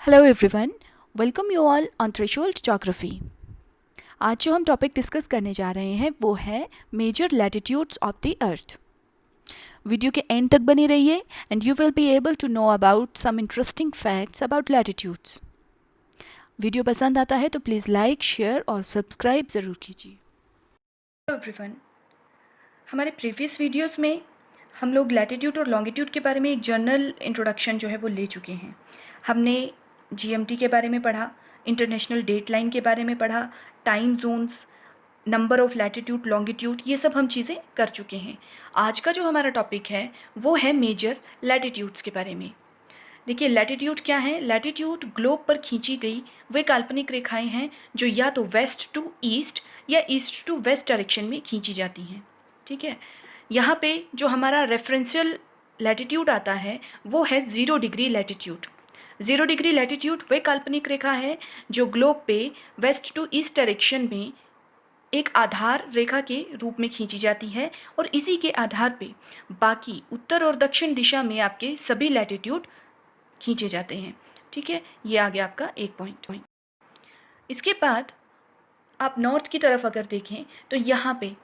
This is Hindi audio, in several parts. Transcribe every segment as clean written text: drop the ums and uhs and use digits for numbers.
Hello everyone, welcome you all on threshold geography. आज जो हम टॉपिक डिस्कस करने जा रहे हैं वो है major latitudes of the earth. Video के एंड तक बने रहिए and you will be able to know about some interesting facts about latitudes. Video पसंद आता है तो प्लीज़ लाइक, शेयर और सब्सक्राइब ज़रूर कीजिए। हेलो एवरीवन, हमारे प्रीवियस वीडियोस में हम लोग लैटिट्यूड और लॉन्गिट्यूड के बारे में एक जनरल इंट्रोडक्शन जो है वो ले चुके हैं। हमने जीएमटी के बारे में पढ़ा, इंटरनेशनल डेट लाइन के बारे में पढ़ा, time zones, number of latitude, longitude, ये सब हम चीज़ें कर चुके हैं। आज का जो हमारा टॉपिक है वो है मेजर लैटिट्यूड्स के बारे में। देखिए, लैटिट्यूड क्या है? लैटिट्यूड ग्लोब पर खींची गई वे काल्पनिक रेखाएं हैं जो या तो वेस्ट टू ईस्ट या ईस्ट टू वेस्ट डायरेक्शन में खींची जाती हैं। ठीक है, यहाँ पे जो हमारा रेफरेंशियल लैटिट्यूड आता है वो है 0 डिग्री लैटिट्यूड। 0 डिग्री लैटिट्यूड वे काल्पनिक रेखा है जो ग्लोब पे वेस्ट टू ईस्ट डायरेक्शन में एक आधार रेखा के रूप में खींची जाती है और इसी के आधार पे बाकी उत्तर और दक्षिण दिशा में आपके सभी लैटिट्यूड खींचे जाते हैं। ठीक है, ये आ गया आपका एक पॉइंट। इसके बाद आप नॉर्थ की तरफ अगर देखें तो यहाँ पे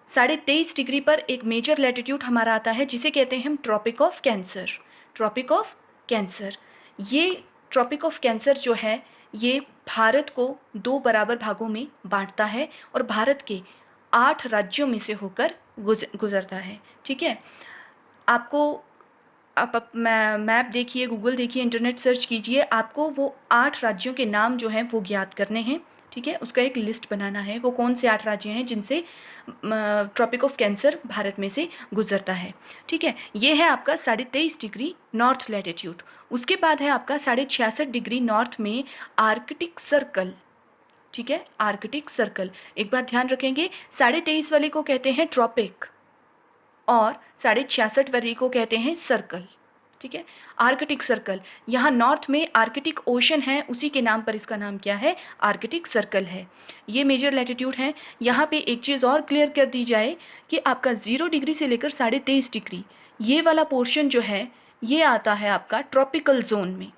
23.5 डिग्री पर एक मेजर लैटिट्यूड हमारा आता है जिसे कहते हैं हम Tropic of Cancer. Tropic of Cancer, ये ट्रॉपिक ऑफ कैंसर जो है ये भारत को 2 बराबर भागों में बांटता है और भारत के 8 राज्यों में से होकर गुजरता है। ठीक है, आपको आप मैप देखिए, गूगल देखिए, इंटरनेट सर्च कीजिए, आपको वो 8 राज्यों के नाम जो हैं वो ज्ञात करने हैं। ठीक है, उसका एक लिस्ट बनाना है, वो कौन से 8 राज्य हैं जिनसे ट्रॉपिक ऑफ कैंसर भारत में से गुजरता है। ठीक है, ये है आपका 23.5 डिग्री नॉर्थ लैटिट्यूड। उसके बाद है आपका 66.5 डिग्री नॉर्थ में आर्कटिक सर्कल। ठीक है, आर्कटिक सर्कल, एक बात ध्यान रखेंगे, 23.5 वाले को कहते हैं ट्रॉपिक और 66.5 वाले को कहते हैं सर्कल। ठीक है, आर्कटिक सर्कल, यहाँ नॉर्थ में आर्कटिक ओशन है, उसी के नाम पर इसका नाम क्या है? आर्कटिक सर्कल है। ये मेजर लैटिट्यूड है। यहाँ पे एक चीज़ और क्लियर कर दी जाए कि आपका 0 डिग्री से लेकर 23.5 डिग्री ये वाला पोर्शन जो है ये आता है आपका ट्रॉपिकल जोन में।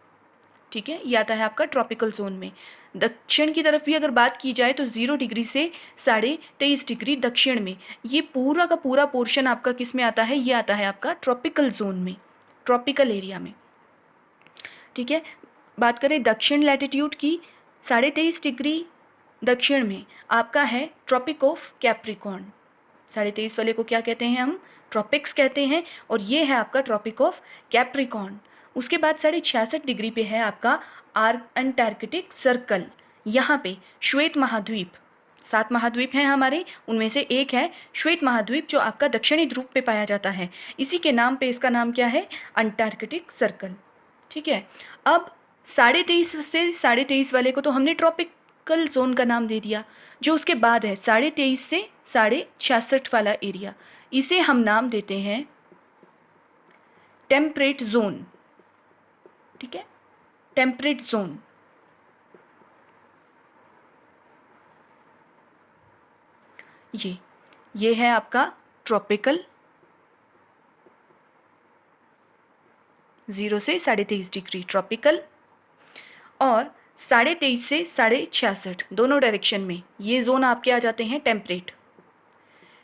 ठीक है, ये आता है आपका ट्रॉपिकल जोन में। दक्षिण की तरफ भी अगर बात की जाए तो 0 डिग्री से 23.5 डिग्री दक्षिण में ये पूरा का पूरा पोर्शन आपका किस में आता है? ये आता है आपका ट्रॉपिकल जोन में, ट्रॉपिकल एरिया में। ठीक है, बात करें दक्षिण लैटिट्यूड की, 23.5 डिग्री दक्षिण में आपका है ट्रॉपिक ऑफ कैप्रिकॉर्न। 23.5 वाले को क्या कहते हैं? हम ट्रॉपिक्स कहते हैं और ये है आपका ट्रॉपिक ऑफ कैप्रिकॉर्न। उसके बाद 66.5 डिग्री पे है आपका अंटार्कटिक सर्कल। यहाँ पे श्वेत महाद्वीप, 7 महाद्वीप हैं हमारे, उनमें से एक है श्वेत महाद्वीप जो आपका दक्षिणी ध्रुव पे पाया जाता है। इसी के नाम पे इसका नाम क्या है? Antarctic circle. ठीक है, अब 23.5 से 23.5 वाले को तो हमने ट्रॉपिकल जोन का नाम दे दिया। जो उसके बाद है 23.5 से 66.5 वाला एरिया, इसे हम नाम देते हैं टेम्परेट जोन। ठीक है, टेम्परेट जोन। ये है आपका ट्रॉपिकल, 0 से 23.5 डिग्री ट्रॉपिकल, और 23.5 से 66.5 दोनों डायरेक्शन में ये जोन आपके आ जाते हैं टेम्परेट।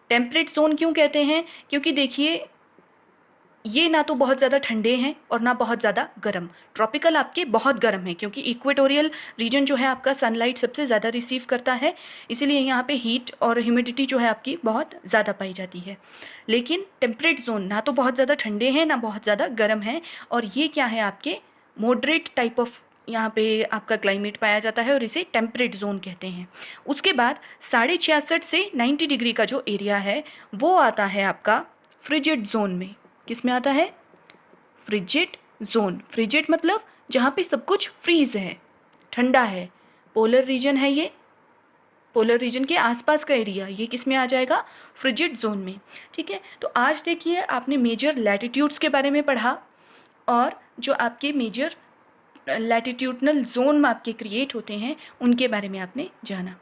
टेम्परेट जोन क्यों कहते हैं? क्योंकि देखिए ये ना तो बहुत ज़्यादा ठंडे हैं और ना बहुत ज़्यादा गर्म। ट्रॉपिकल आपके बहुत गर्म है क्योंकि इक्वेटोरियल रीजन जो है आपका सनलाइट सबसे ज़्यादा रिसीव करता है, इसीलिए यहाँ पे हीट और ह्यूमिडिटी जो है आपकी बहुत ज़्यादा पाई जाती है। लेकिन टेम्परेट जोन ना तो बहुत ज़्यादा ठंडे हैं ना बहुत ज़्यादा गर्म है, और ये क्या है आपके मॉडरेट टाइप ऑफ यहाँ पे आपका क्लाइमेट पाया जाता है और इसे टेम्परेट जोन कहते हैं। उसके बाद 66.5 से 90 डिग्री का जो एरिया है वो आता है आपका फ्रिजिड जोन में। किस में आता है? Frigid zone. फ्रिजिड मतलब जहाँ पे सब कुछ फ्रीज है, ठंडा है, पोलर रीजन है ये, पोलर रीजन के आसपास का एरिया, ये किस में आ जाएगा? फ्रिजिड जोन में। ठीक है, तो आज देखिए आपने मेजर लैटिट्यूड्स के बारे में पढ़ा और जो आपके मेजर लैटिट्यूडनल जोन में आपके क्रिएट होते हैं उनके बारे में आपने जाना।